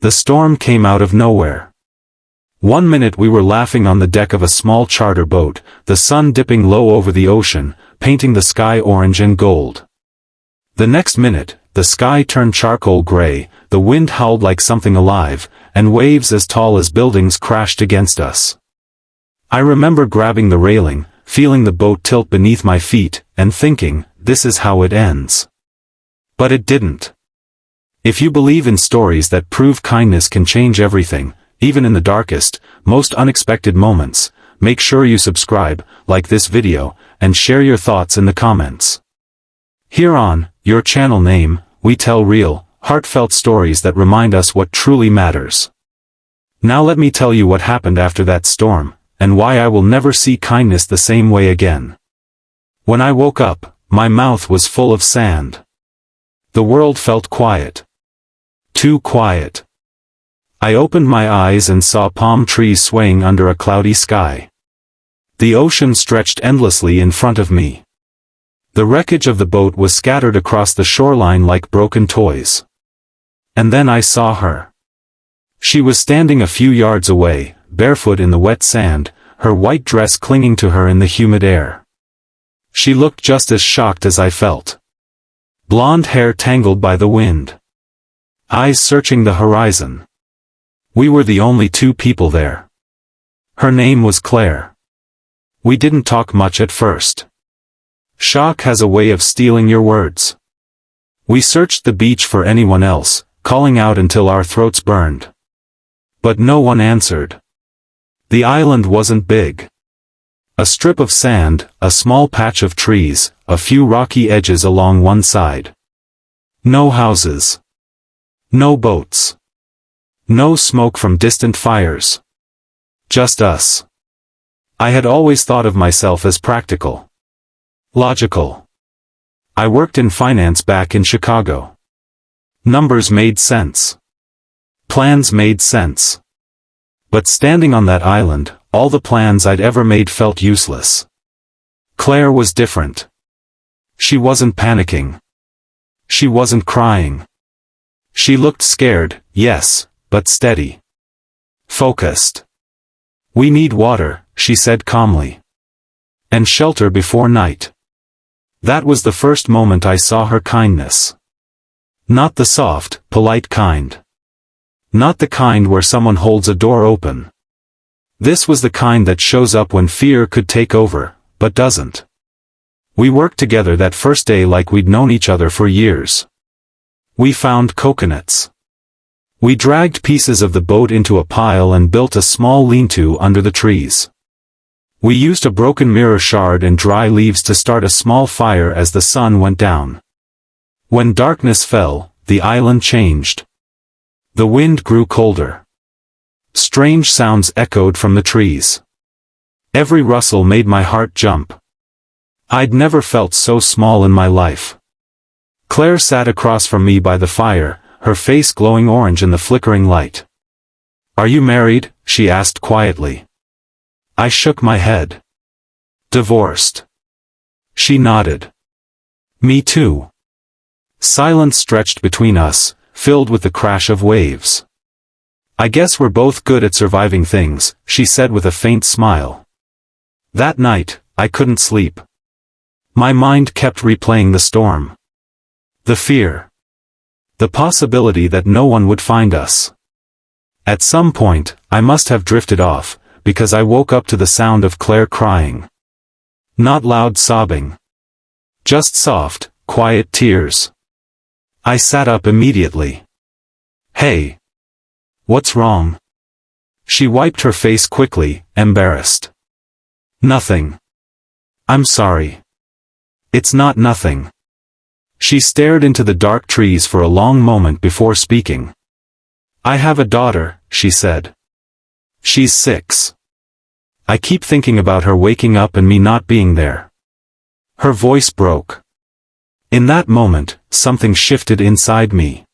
The storm came out of nowhere. One minute we were laughing on the deck of a small charter boat, the sun dipping low over the ocean, painting the sky orange and gold. The next minute, the sky turned charcoal gray, the wind howled like something alive, and waves as tall as buildings crashed against us. I remember grabbing the railing, feeling the boat tilt beneath my feet, and thinking, this is how it ends. But it didn't. If you believe in stories that prove kindness can change everything, even in the darkest, most unexpected moments, make sure you subscribe, like this video, and share your thoughts in the comments. Here on your channel name, we tell real, heartfelt stories that remind us what truly matters. Now let me tell you what happened after that storm, and why I will never see kindness the same way again. When I woke up, my mouth was full of sand. The world felt quiet. Too quiet. I opened my eyes and saw palm trees swaying under a cloudy sky. The ocean stretched endlessly in front of me. The wreckage of the boat was scattered across the shoreline like broken toys. And then I saw her. She was standing a few yards away, barefoot in the wet sand, her white dress clinging to her in the humid air. She looked just as shocked as I felt. Blonde hair tangled by the wind. Eyes searching the horizon. We were the only two people there. Her name was Claire. We didn't talk much at first. Shock has a way of stealing your words. We searched the beach for anyone else, calling out until our throats burned. But no one answered. The island wasn't big. A strip of sand, a small patch of trees, a few rocky edges along one side. No houses. No boats. No smoke from distant fires. Just us. I had always thought of myself as practical. Logical. I worked in finance back in Chicago. Numbers made sense. Plans made sense. But standing on that island, all the plans I'd ever made felt useless. Claire was different. She wasn't panicking. She wasn't crying. She looked scared, yes, but steady. Focused. We need water, she said calmly. And shelter before night. That was the first moment I saw her kindness. Not the soft, polite kind. Not the kind where someone holds a door open. This was the kind that shows up when fear could take over, but doesn't. We worked together that first day like we'd known each other for years. We found coconuts. We dragged pieces of the boat into a pile and built a small lean-to under the trees. We used a broken mirror shard and dry leaves to start a small fire as the sun went down. When darkness fell, the island changed. The wind grew colder. Strange sounds echoed from the trees. Every rustle made my heart jump. I'd never felt so small in my life. Claire sat across from me by the fire, her face glowing orange in the flickering light. "Are you married?" she asked quietly. I shook my head. "Divorced." She nodded. "Me too." Silence stretched between us, filled with the crash of waves. "I guess we're both good at surviving things," she said with a faint smile. That night, I couldn't sleep. My mind kept replaying the storm. The fear. The possibility that no one would find us. At some point, I must have drifted off, because I woke up to the sound of Claire crying. Not loud sobbing. Just soft, quiet tears. I sat up immediately. "Hey. What's wrong?" She wiped her face quickly, embarrassed. "Nothing. I'm sorry." "It's not nothing." She stared into the dark trees for a long moment before speaking. "I have a daughter," she said. "She's 6. I keep thinking about her waking up and me not being there." Her voice broke. In that moment, something shifted inside me.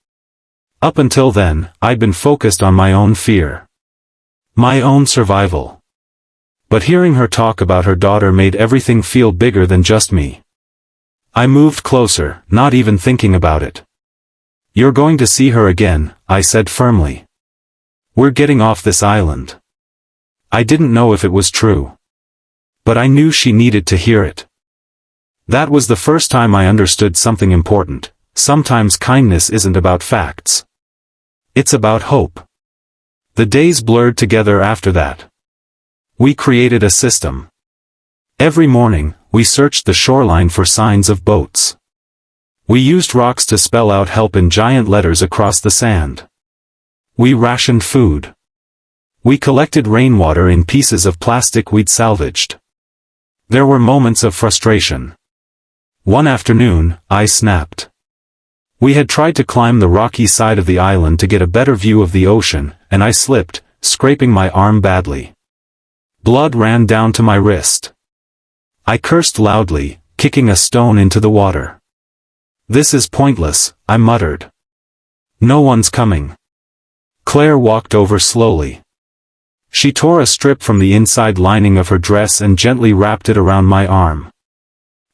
Up until then, I'd been focused on my own fear. My own survival. But hearing her talk about her daughter made everything feel bigger than just me. I moved closer, not even thinking about it. "You're going to see her again," I said firmly. "We're getting off this island." I didn't know if it was true. But I knew she needed to hear it. That was the first time I understood something important. Sometimes kindness isn't about facts. It's about hope. The days blurred together after that. We created a system. Every morning, we searched the shoreline for signs of boats. We used rocks to spell out help in giant letters across the sand. We rationed food. We collected rainwater in pieces of plastic we'd salvaged. There were moments of frustration. One afternoon, I snapped. We had tried to climb the rocky side of the island to get a better view of the ocean, and I slipped, scraping my arm badly. Blood ran down to my wrist. I cursed loudly, kicking a stone into the water. "This is pointless," I muttered. "No one's coming." Claire walked over slowly. She tore a strip from the inside lining of her dress and gently wrapped it around my arm.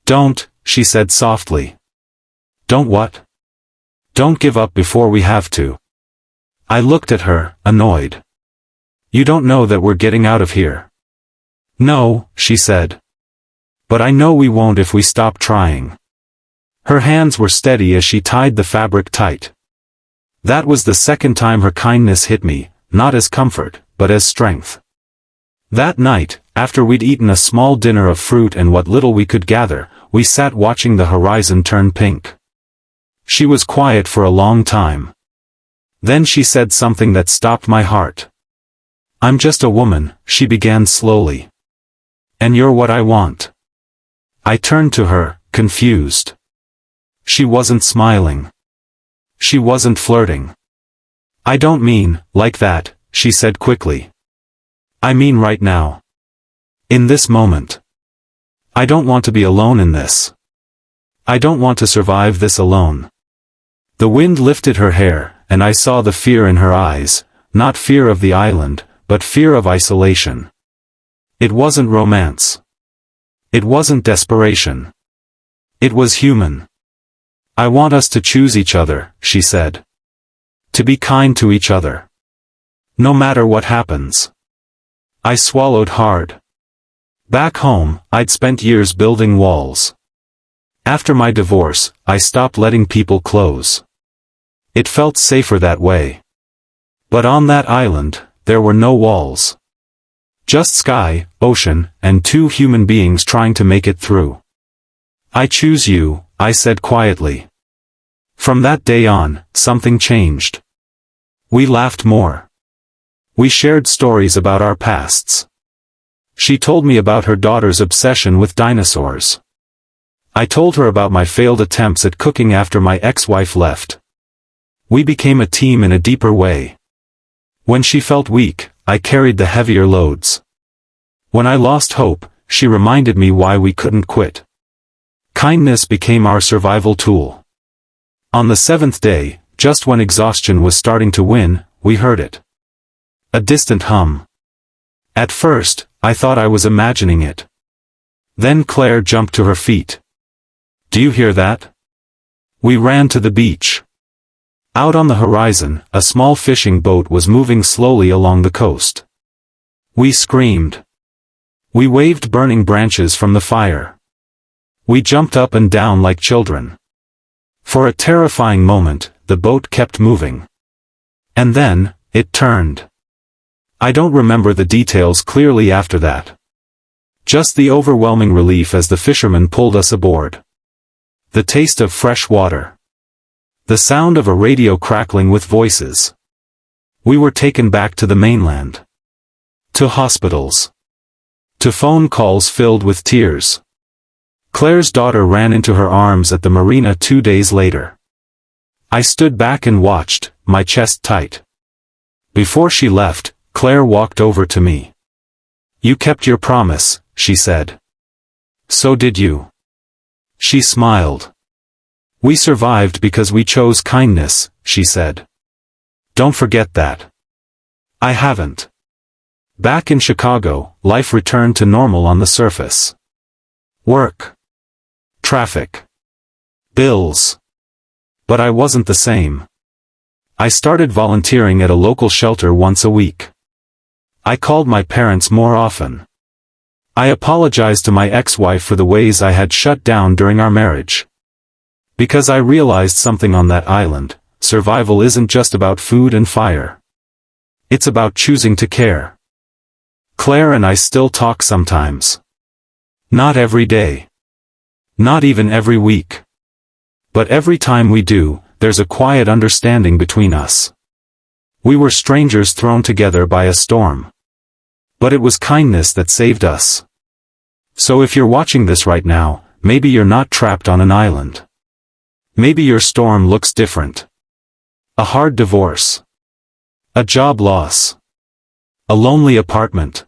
"Don't," she said softly. "Don't what?" "Don't give up before we have to." I looked at her, annoyed. "You don't know that we're getting out of here." "No," she said. "But I know we won't if we stop trying." Her hands were steady as she tied the fabric tight. That was the second time her kindness hit me, not as comfort, but as strength. That night, after we'd eaten a small dinner of fruit and what little we could gather, we sat watching the horizon turn pink. She was quiet for a long time. Then she said something that stopped my heart. "I'm just a woman," she began slowly. "And you're what I want." I turned to her, confused. She wasn't smiling. She wasn't flirting. "I don't mean, like that," she said quickly. "I mean right now. In this moment. I don't want to be alone in this. I don't want to survive this alone." The wind lifted her hair, and I saw the fear in her eyes, not fear of the island, but fear of isolation. It wasn't romance. It wasn't desperation. It was human. "I want us to choose each other," she said. "To be kind to each other. No matter what happens." I swallowed hard. Back home, I'd spent years building walls. After my divorce, I stopped letting people close. It felt safer that way. But on that island, there were no walls. Just sky, ocean, and two human beings trying to make it through. "I choose you," I said quietly. From that day on, something changed. We laughed more. We shared stories about our pasts. She told me about her daughter's obsession with dinosaurs. I told her about my failed attempts at cooking after my ex-wife left. We became a team in a deeper way. When she felt weak, I carried the heavier loads. When I lost hope, she reminded me why we couldn't quit. Kindness became our survival tool. On the seventh day, just when exhaustion was starting to win, we heard it. A distant hum. At first, I thought I was imagining it. Then Claire jumped to her feet. "Do you hear that?" We ran to the beach. Out on the horizon, a small fishing boat was moving slowly along the coast. We screamed. We waved burning branches from the fire. We jumped up and down like children. For a terrifying moment, the boat kept moving. And then, it turned. I don't remember the details clearly after that. Just the overwhelming relief as the fishermen pulled us aboard. The taste of fresh water. The sound of a radio crackling with voices. We were taken back to the mainland. To hospitals. To phone calls filled with tears. Claire's daughter ran into her arms at the marina 2 days later. I stood back and watched, my chest tight. Before she left, Claire walked over to me. "You kept your promise," she said. "So did you." She smiled. "We survived because we chose kindness," she said. "Don't forget that." I haven't. Back in Chicago, life returned to normal on the surface. Work. Traffic. Bills. But I wasn't the same. I started volunteering at a local shelter once a week. I called my parents more often. I apologized to my ex-wife for the ways I had shut down during our marriage. Because I realized something on that island: survival isn't just about food and fire. It's about choosing to care. Claire and I still talk sometimes. Not every day. Not even every week. But every time we do, there's a quiet understanding between us. We were strangers thrown together by a storm. But it was kindness that saved us. So if you're watching this right now, maybe you're not trapped on an island. Maybe your storm looks different. A hard divorce. A job loss. A lonely apartment.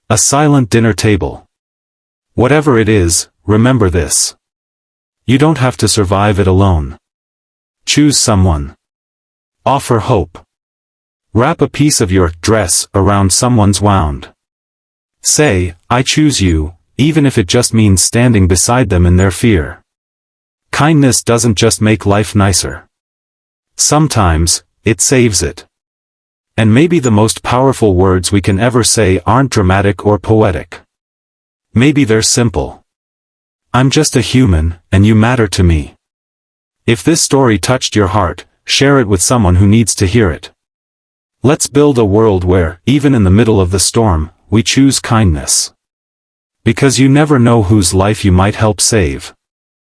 A silent dinner table. Whatever it is, remember this. You don't have to survive it alone. Choose someone. Offer hope. Wrap a piece of your dress around someone's wound. Say, I choose you, even if it just means standing beside them in their fear. Kindness doesn't just make life nicer. Sometimes, it saves it. And maybe the most powerful words we can ever say aren't dramatic or poetic. Maybe they're simple. I'm just a human, and you matter to me. If this story touched your heart, share it with someone who needs to hear it. Let's build a world where, even in the middle of the storm, we choose kindness. Because you never know whose life you might help save.